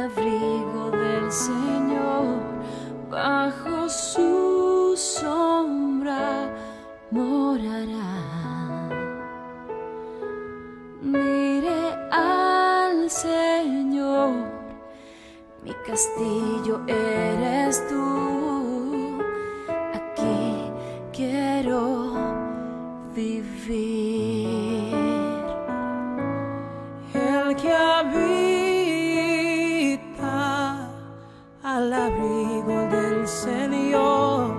abrigo del Señor, bajo su sombra morará. Diré al Señor, mi castillo eres tú, aquí quiero vivir. El que habita al abrigo del Señor,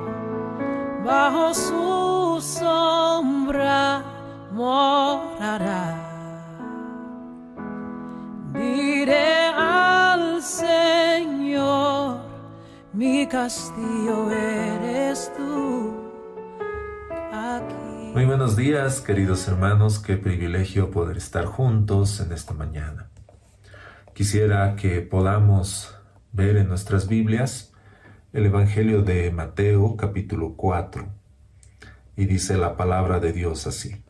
bajo su sombra morará. Diré al Señor, mi castillo eres tú, aquí. Muy buenos días, queridos hermanos, qué privilegio poder estar juntos en esta mañana. Quisiera que podamos ver en nuestras Biblias el Evangelio de Mateo, capítulo 4, y dice la palabra de Dios así.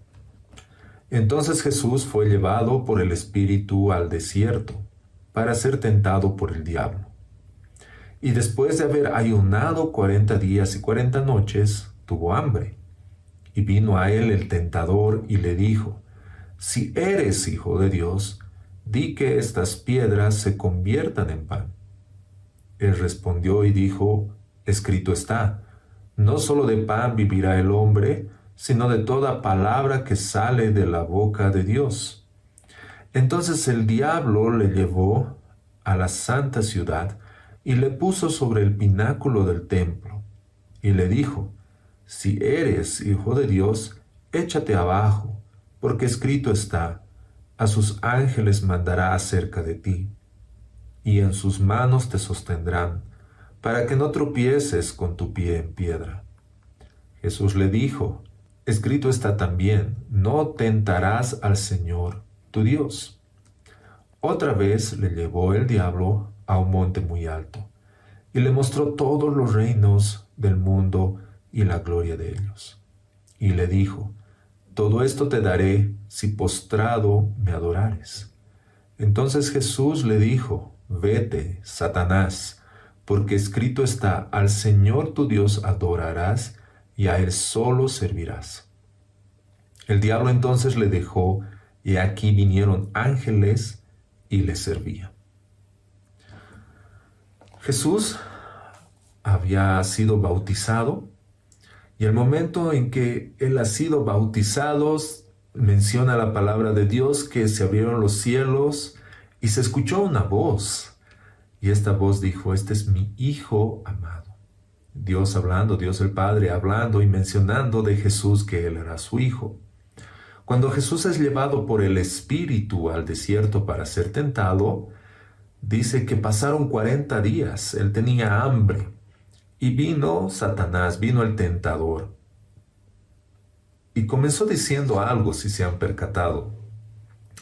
Entonces Jesús fue llevado por el Espíritu al desierto para ser tentado por el diablo. Y después de haber ayunado 40 días y 40 noches, tuvo hambre. Y vino a él el tentador y le dijo, si eres hijo de Dios, di que estas piedras se conviertan en pan. Él respondió y dijo, escrito está, no solo de pan vivirá el hombre, sino de toda palabra que sale de la boca de Dios. Entonces el diablo le llevó a la santa ciudad y le puso sobre el pináculo del templo y le dijo, si eres hijo de Dios, échate abajo, porque escrito está, a sus ángeles mandará acerca de ti, y en sus manos te sostendrán, para que no tropieces con tu pie en piedra. Jesús le dijo, escrito está también, no tentarás al Señor, tu Dios. Otra vez le llevó el diablo a un monte muy alto, y le mostró todos los reinos del mundo y la gloria de ellos. Y le dijo, todo esto te daré si postrado me adorares. Entonces Jesús le dijo, vete, Satanás, porque escrito está, al Señor tu Dios adorarás y a Él solo servirás. El diablo entonces le dejó, y aquí vinieron ángeles y le servían. Jesús había sido bautizado, y el momento en que Él ha sido bautizado, menciona la palabra de Dios que se abrieron los cielos y se escuchó una voz. Y esta voz dijo, este es mi Hijo amado. Dios hablando, Dios el Padre hablando y mencionando de Jesús que Él era su Hijo. Cuando Jesús es llevado por el Espíritu al desierto para ser tentado, dice que pasaron 40 días, Él tenía hambre. Y vino Satanás, vino el tentador. Y comenzó diciendo algo, si se han percatado,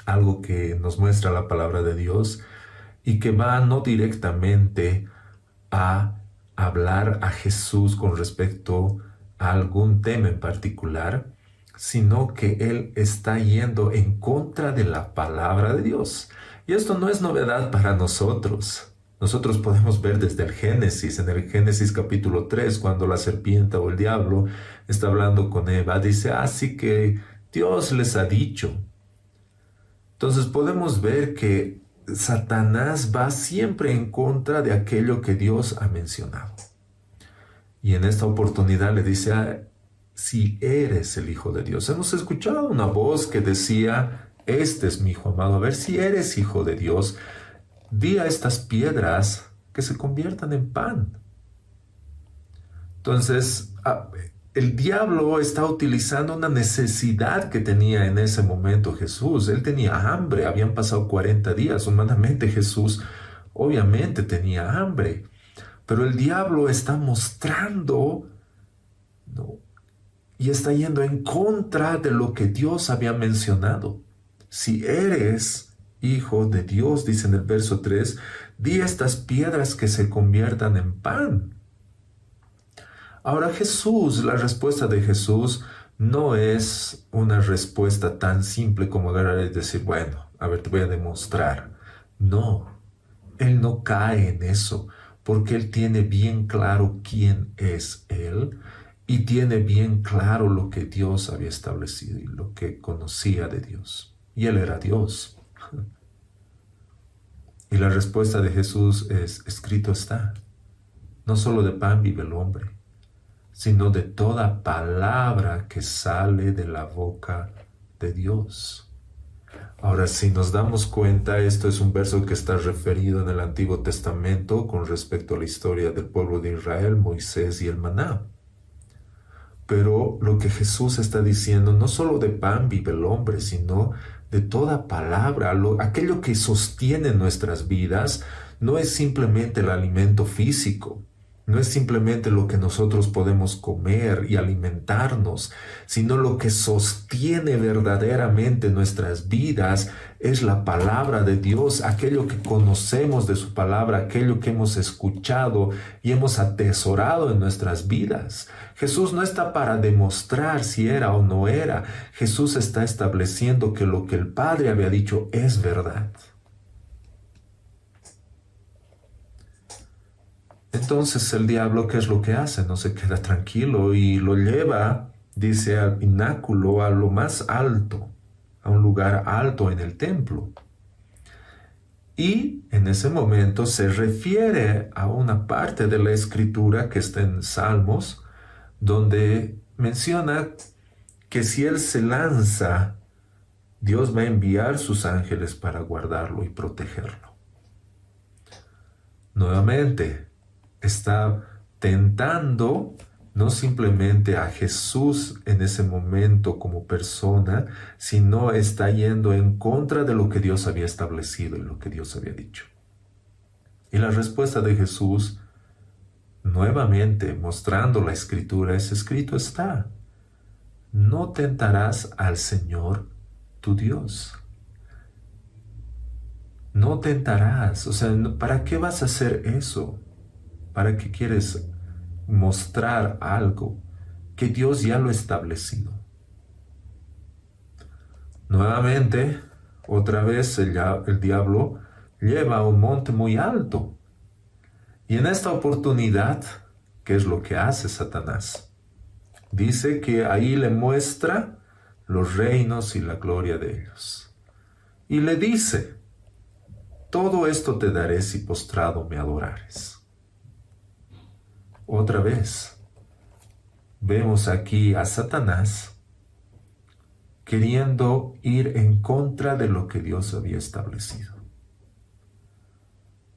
algo que nos muestra la palabra de Dios y que va no directamente a hablar a Jesús con respecto a algún tema en particular, sino que Él está yendo en contra de la palabra de Dios. Y esto no es novedad para nosotros. Nosotros podemos ver desde el Génesis, en el Génesis capítulo 3, cuando la serpiente o el diablo está hablando con Eva, dice, así que Dios les ha dicho. Entonces podemos ver que Satanás va siempre en contra de aquello que Dios ha mencionado. Y en esta oportunidad le dice, si eres el Hijo de Dios. Hemos escuchado una voz que decía, este es mi Hijo amado. A ver, si eres Hijo de Dios, di a estas piedras que se conviertan en pan. Entonces, el diablo está utilizando una necesidad que tenía en ese momento Jesús. Él tenía hambre, habían pasado 40 días. Humanamente Jesús obviamente tenía hambre. Pero el diablo está mostrando, ¿no?, y está yendo en contra de lo que Dios había mencionado. Si eres Hijo de Dios, dice en el verso 3, di a estas piedras que se conviertan en pan. Ahora Jesús, la respuesta de Jesús no es una respuesta tan simple como agarrar y decir, bueno, a ver, te voy a demostrar. No, Él no cae en eso, porque Él tiene bien claro quién es Él y tiene bien claro lo que Dios había establecido y lo que conocía de Dios. Y Él era Dios. Y la respuesta de Jesús es: escrito está. No solo de pan vive el hombre, sino de toda palabra que sale de la boca de Dios. Ahora, si nos damos cuenta, esto es un verso que está referido en el Antiguo Testamento con respecto a la historia del pueblo de Israel, Moisés y el maná. Pero lo que Jesús está diciendo, no solo de pan vive el hombre, sino de toda palabra, aquello que sostiene nuestras vidas, no es simplemente el alimento físico, no es simplemente lo que nosotros podemos comer y alimentarnos, sino lo que sostiene verdaderamente nuestras vidas es la palabra de Dios, aquello que conocemos de su palabra, aquello que hemos escuchado y hemos atesorado en nuestras vidas. Jesús no está para demostrar si era o no era. Jesús está estableciendo que lo que el Padre había dicho es verdad. Entonces el diablo, ¿qué es lo que hace? No se queda tranquilo y lo lleva, dice, al pináculo, a lo más alto, a un lugar alto en el templo. Y en ese momento se refiere a una parte de la escritura que está en Salmos, donde menciona que si él se lanza, Dios va a enviar sus ángeles para guardarlo y protegerlo. Nuevamente, está tentando no simplemente a Jesús en ese momento como persona, sino está yendo en contra de lo que Dios había establecido y lo que Dios había dicho. Y la respuesta de Jesús, nuevamente mostrando la Escritura, es: escrito está, no tentarás al Señor tu Dios. No tentarás, o sea, ¿para qué vas a hacer eso? ¿Para qué quieres mostrar algo que Dios ya lo ha establecido? Nuevamente, otra vez el diablo lleva a un monte muy alto. Y en esta oportunidad, ¿qué es lo que hace Satanás? Dice que ahí le muestra los reinos y la gloria de ellos. Y le dice: todo esto te daré si postrado me adorares. Otra vez, vemos aquí a Satanás queriendo ir en contra de lo que Dios había establecido.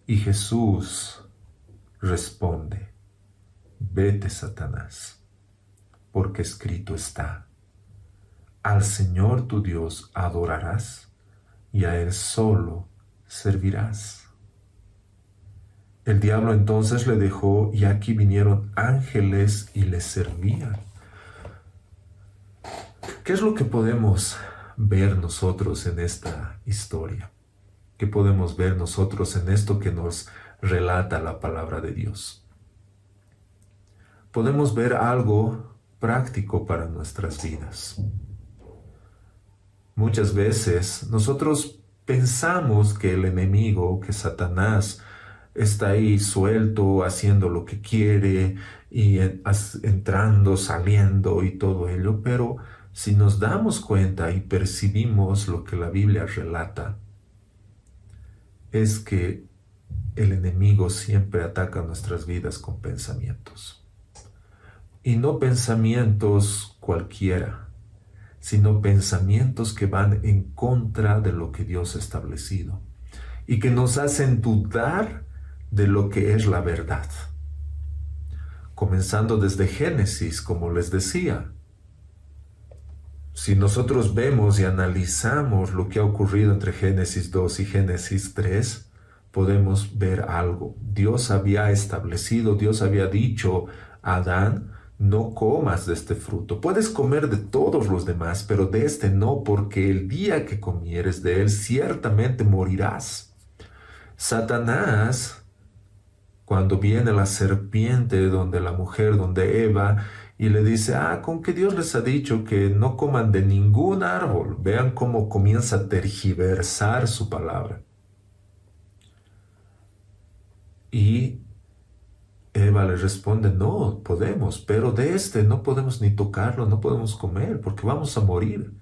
Y Jesús responde: vete, Satanás, porque escrito está, al Señor tu Dios adorarás y a Él solo servirás. El diablo entonces le dejó y aquí vinieron ángeles y le servían. ¿Qué es lo que podemos ver nosotros en esta historia? ¿Qué podemos ver nosotros en esto que nos relata la palabra de Dios? Podemos ver algo práctico para nuestras vidas. Muchas veces nosotros pensamos que el enemigo, que Satanás, está ahí suelto, haciendo lo que quiere, y entrando, saliendo y todo ello, pero si nos damos cuenta y percibimos lo que la Biblia relata, es que el enemigo siempre ataca nuestras vidas con pensamientos. Y no pensamientos cualquiera, sino pensamientos que van en contra de lo que Dios ha establecido y que nos hacen dudar de lo que es la verdad. Comenzando desde Génesis, como les decía. Si nosotros vemos y analizamos lo que ha ocurrido entre Génesis 2 y Génesis 3, podemos ver algo. Dios había establecido, Dios había dicho a Adán: no comas de este fruto. Puedes comer de todos los demás, pero de este no, porque el día que comieres de él, ciertamente morirás. Satanás, cuando viene la serpiente donde la mujer, donde Eva, y le dice: con que Dios les ha dicho que no coman de ningún árbol. Vean cómo comienza a tergiversar su palabra. Y Eva le responde, no, podemos, pero de este no podemos ni tocarlo, no podemos comer, porque vamos a morir.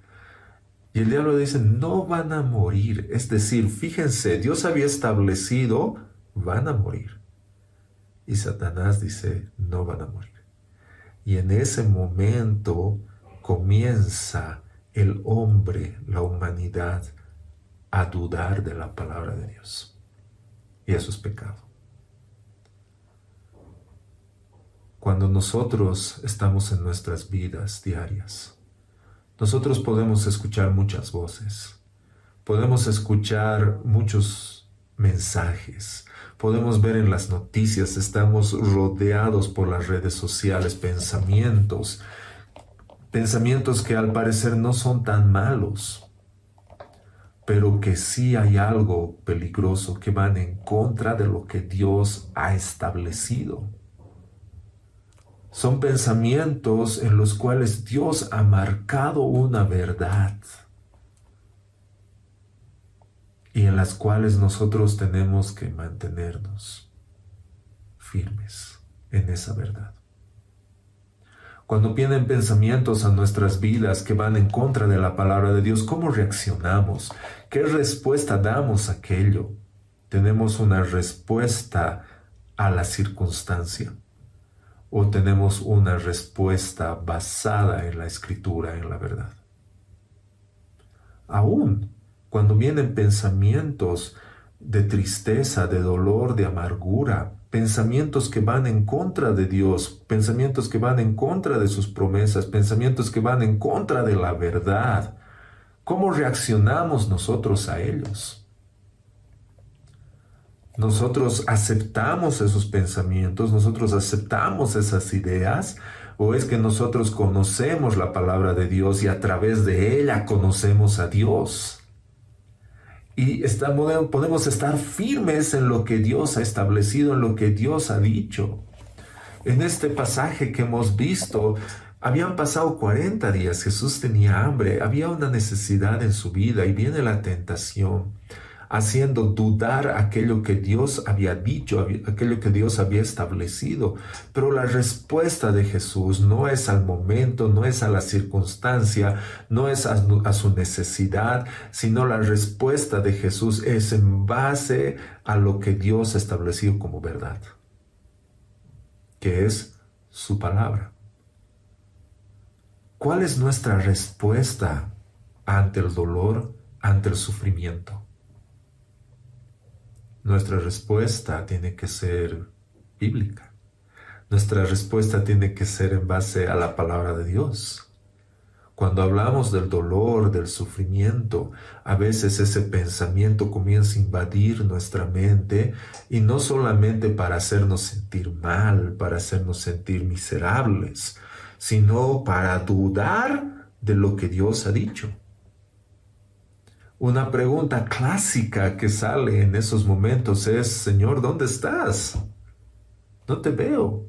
Y el diablo dice, no van a morir. Es decir, fíjense, Dios había establecido, van a morir. Y Satanás dice, no van a morir. Y en ese momento comienza el hombre, la humanidad, a dudar de la palabra de Dios. Y eso es pecado. Cuando nosotros estamos en nuestras vidas diarias, nosotros podemos escuchar muchas voces, podemos escuchar muchos mensajes, podemos ver en las noticias, estamos rodeados por las redes sociales, pensamientos que al parecer no son tan malos, pero que sí hay algo peligroso que van en contra de lo que Dios ha establecido. Son pensamientos en los cuales Dios ha marcado una verdad y en las cuales nosotros tenemos que mantenernos firmes en esa verdad. Cuando vienen pensamientos a nuestras vidas que van en contra de la palabra de Dios, ¿cómo reaccionamos? ¿Qué respuesta damos a aquello? ¿Tenemos una respuesta a la circunstancia? ¿O tenemos una respuesta basada en la Escritura, en la verdad? Aún cuando vienen pensamientos de tristeza, de dolor, de amargura, pensamientos que van en contra de Dios, pensamientos que van en contra de sus promesas, pensamientos que van en contra de la verdad, ¿cómo reaccionamos nosotros a ellos? ¿Nosotros aceptamos esos pensamientos? ¿Nosotros aceptamos esas ideas? ¿O es que nosotros conocemos la palabra de Dios y a través de ella conocemos a Dios? Y podemos estar firmes en lo que Dios ha establecido, en lo que Dios ha dicho. En este pasaje que hemos visto, habían pasado 40 días, Jesús tenía hambre, había una necesidad en su vida y viene la tentación, haciendo dudar aquello que Dios había dicho, aquello que Dios había establecido. Pero la respuesta de Jesús no es al momento, no es a la circunstancia, no es a su necesidad, sino la respuesta de Jesús es en base a lo que Dios ha establecido como verdad, que es su palabra. ¿Cuál es nuestra respuesta ante el dolor, ante el sufrimiento? Nuestra respuesta tiene que ser bíblica. Nuestra respuesta tiene que ser en base a la palabra de Dios. Cuando hablamos del dolor, del sufrimiento, a veces ese pensamiento comienza a invadir nuestra mente y no solamente para hacernos sentir mal, para hacernos sentir miserables, sino para dudar de lo que Dios ha dicho. Una pregunta clásica que sale en esos momentos es, Señor, ¿dónde estás? No te veo.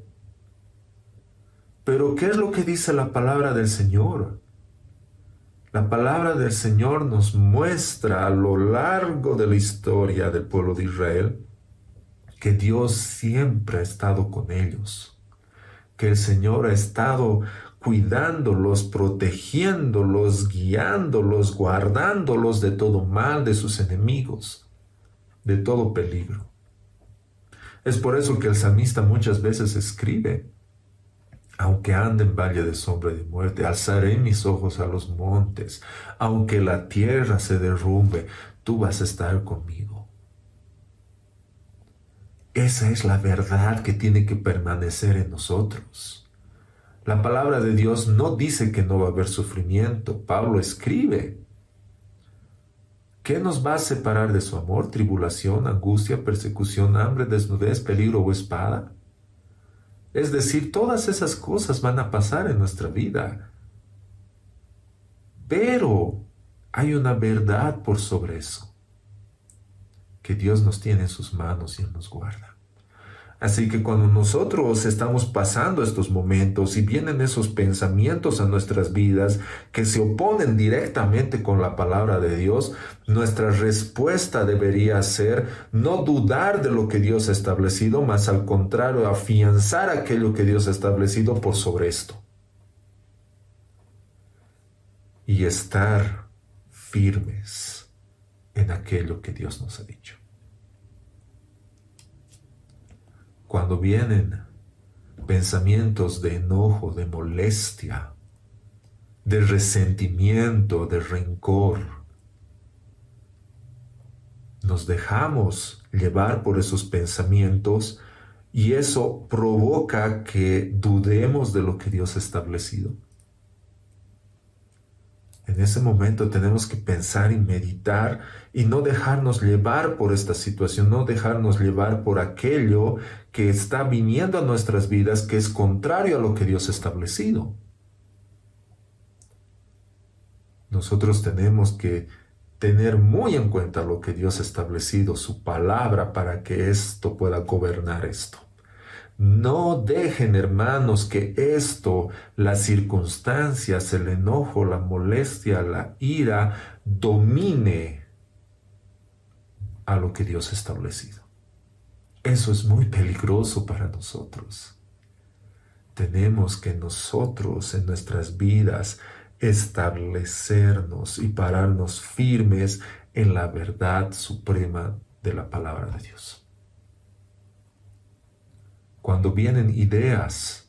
Pero ¿qué es lo que dice la palabra del Señor? La palabra del Señor nos muestra a lo largo de la historia del pueblo de Israel que Dios siempre ha estado con ellos, que el Señor ha estado cuidándolos, protegiéndolos, guiándolos, guardándolos de todo mal, de sus enemigos, de todo peligro. Es por eso que el salmista muchas veces escribe, aunque ande en valle de sombra y de muerte, alzaré mis ojos a los montes, aunque la tierra se derrumbe, tú vas a estar conmigo. Esa es la verdad que tiene que permanecer en nosotros. La palabra de Dios no dice que no va a haber sufrimiento. Pablo escribe, ¿qué nos va a separar de su amor? ¿Tribulación, angustia, persecución, hambre, desnudez, peligro o espada? Es decir, todas esas cosas van a pasar en nuestra vida. Pero hay una verdad por sobre eso, que Dios nos tiene en sus manos y Él nos guarda. Así que cuando nosotros estamos pasando estos momentos y vienen esos pensamientos a nuestras vidas que se oponen directamente con la palabra de Dios, nuestra respuesta debería ser no dudar de lo que Dios ha establecido, mas al contrario, afianzar aquello que Dios ha establecido por sobre esto. Y estar firmes en aquello que Dios nos ha dicho. Cuando vienen pensamientos de enojo, de molestia, de resentimiento, de rencor, nos dejamos llevar por esos pensamientos y eso provoca que dudemos de lo que Dios ha establecido. En ese momento tenemos que pensar y meditar y no dejarnos llevar por esta situación, no dejarnos llevar por aquello que está viniendo a nuestras vidas que es contrario a lo que Dios ha establecido. Nosotros tenemos que tener muy en cuenta lo que Dios ha establecido, su palabra, para que esto pueda gobernar esto. No dejen, hermanos, que esto, las circunstancias, el enojo, la molestia, la ira, domine a lo que Dios ha establecido. Eso es muy peligroso para nosotros. Tenemos que nosotros en nuestras vidas establecernos y pararnos firmes en la verdad suprema de la palabra de Dios. Cuando vienen ideas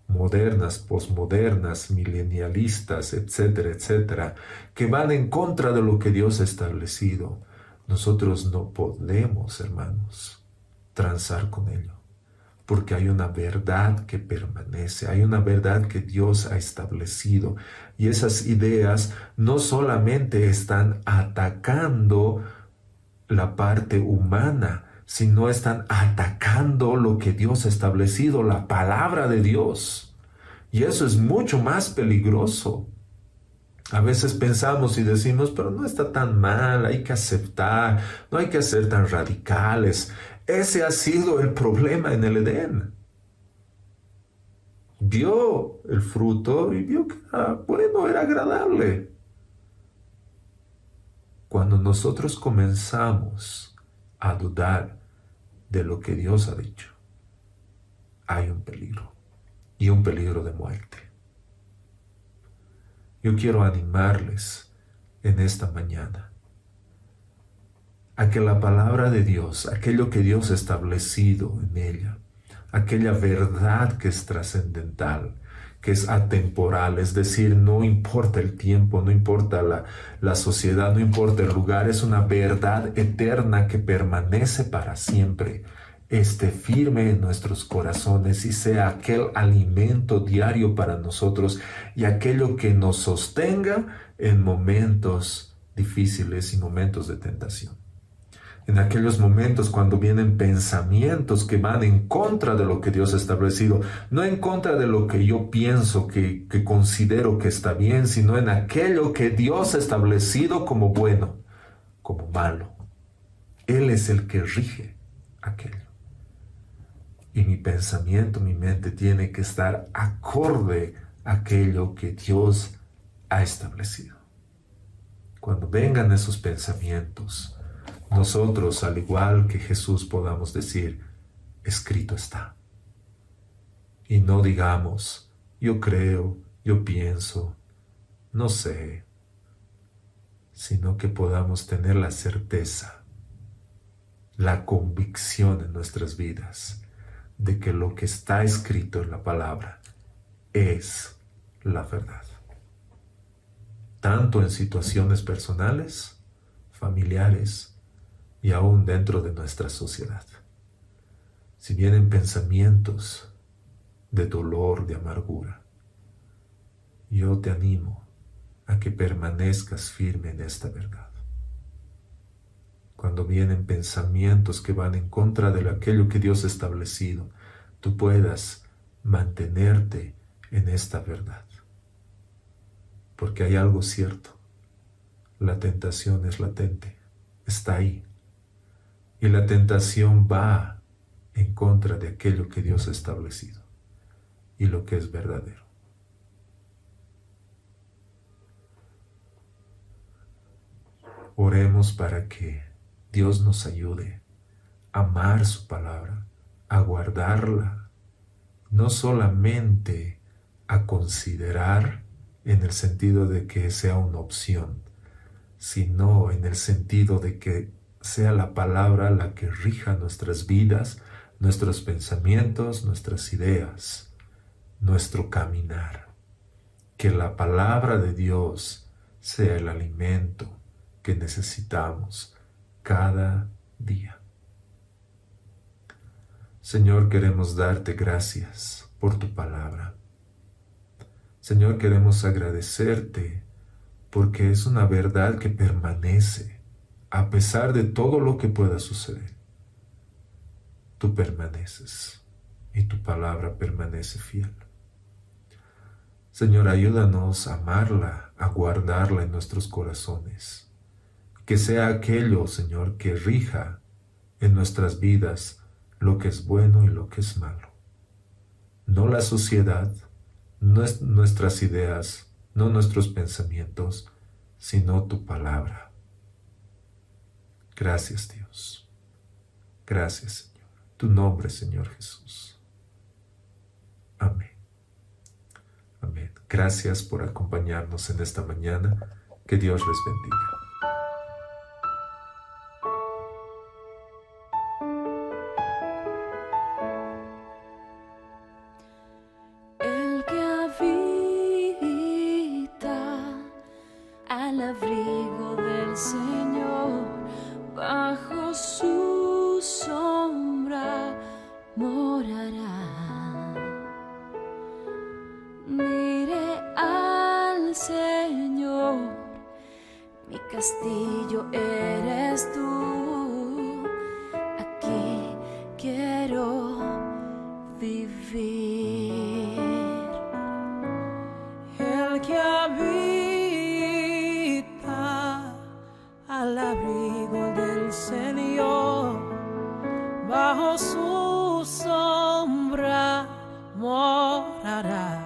modernas, posmodernas, milenialistas, etcétera, etcétera, que van en contra de lo que Dios ha establecido, nosotros no podemos, hermanos, transar con ello, porque hay una verdad que permanece, hay una verdad que Dios ha establecido, y esas ideas no solamente están atacando la parte humana, sino están atacando lo que Dios ha establecido, la palabra de Dios. Y eso es mucho más peligroso. A veces pensamos y decimos, pero no está tan mal, hay que aceptar, no hay que ser tan radicales. Ese ha sido el problema en el Edén. Vio el fruto y vio que era bueno, era agradable. Cuando nosotros comenzamos a dudar de lo que Dios ha dicho, hay un peligro, y un peligro de muerte. Yo quiero animarles en esta mañana a que la palabra de Dios, aquello que Dios ha establecido en ella, aquella verdad que es trascendental, que es atemporal, es decir, no importa el tiempo, no importa la sociedad, no importa el lugar, es una verdad eterna que permanece para siempre, esté firme en nuestros corazones y sea aquel alimento diario para nosotros y aquello que nos sostenga en momentos difíciles y momentos de tentación. En aquellos momentos cuando vienen pensamientos que van en contra de lo que Dios ha establecido, no en contra de lo que yo pienso, que considero que está bien, sino en aquello que Dios ha establecido como bueno, como malo. Él es el que rige aquello. Y mi pensamiento, mi mente tiene que estar acorde a aquello que Dios ha establecido. Cuando vengan esos pensamientos, nosotros, al igual que Jesús, podamos decir, escrito está. Y no digamos, yo creo, yo pienso, no sé, sino que podamos tener la certeza, la convicción en nuestras vidas de que lo que está escrito en la palabra es la verdad. Tanto en situaciones personales, familiares, y aún dentro de nuestra sociedad. Si vienen pensamientos de dolor, de amargura, yo te animo a que permanezcas firme en esta verdad. Cuando vienen pensamientos que van en contra de aquello que Dios ha establecido, tú puedas mantenerte en esta verdad. Porque hay algo cierto, la tentación es latente, está ahí. Y la tentación va en contra de aquello que Dios ha establecido y lo que es verdadero. Oremos para que Dios nos ayude a amar su palabra, a guardarla, no solamente a considerar en el sentido de que sea una opción, sino en el sentido de que sea la palabra la que rija nuestras vidas, nuestros pensamientos, nuestras ideas, nuestro caminar. Que la palabra de Dios sea el alimento que necesitamos cada día. Señor, queremos darte gracias por tu palabra. Señor, queremos agradecerte porque es una verdad que permanece a pesar de todo lo que pueda suceder. Tú permaneces y tu palabra permanece fiel. Señor, ayúdanos a amarla, a guardarla en nuestros corazones. Que sea aquello, Señor, que rija en nuestras vidas lo que es bueno y lo que es malo. No la sociedad, no nuestras ideas, no nuestros pensamientos, sino tu palabra. Gracias, Dios. Gracias, Señor. Tu nombre, Señor Jesús. Amén. Amén. Gracias por acompañarnos en esta mañana. Que Dios les bendiga. El que habita al abrigo del Señor, bajo su sombra morará. Diré al Señor, mi castillo eres tú, aquí quiero vivir. El que habita al abrigo del Señor, bajo su sombra morará.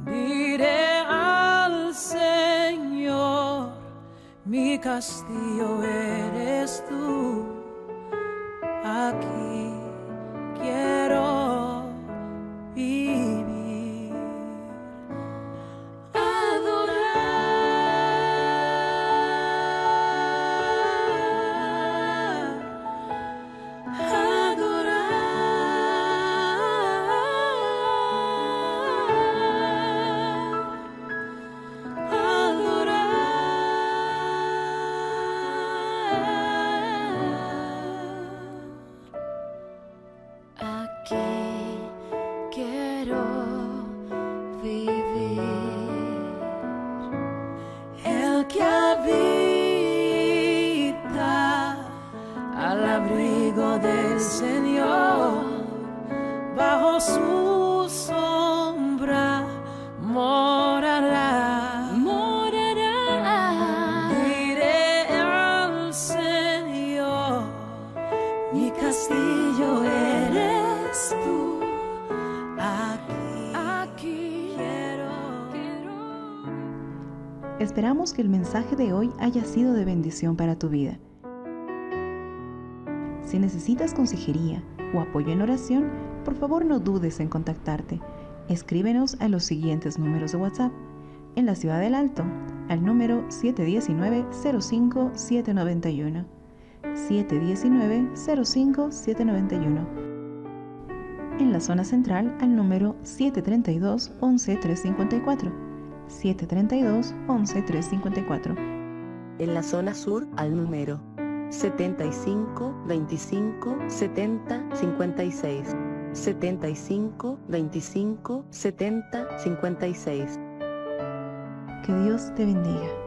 Diré al Señor, mi castillo eres tú, aquí quiero vivir. Aquí quiero vivir. El que habita al abrigo del Señor, bajo su sombra morará. Morará. Diré al Señor, mi castillo eres tú, aquí quiero. Esperamos que el mensaje de hoy haya sido de bendición para tu vida. Si necesitas consejería o apoyo en oración, por favor no dudes en contactarte. Escríbenos a los siguientes números de WhatsApp. En la Ciudad del Alto, al número 719-05-791. 719-05-791. En la zona central, al número 732-11-354. 732-11-354. En la zona sur, al número 75 25 70 56. 75 25 70 56. Que Dios te bendiga.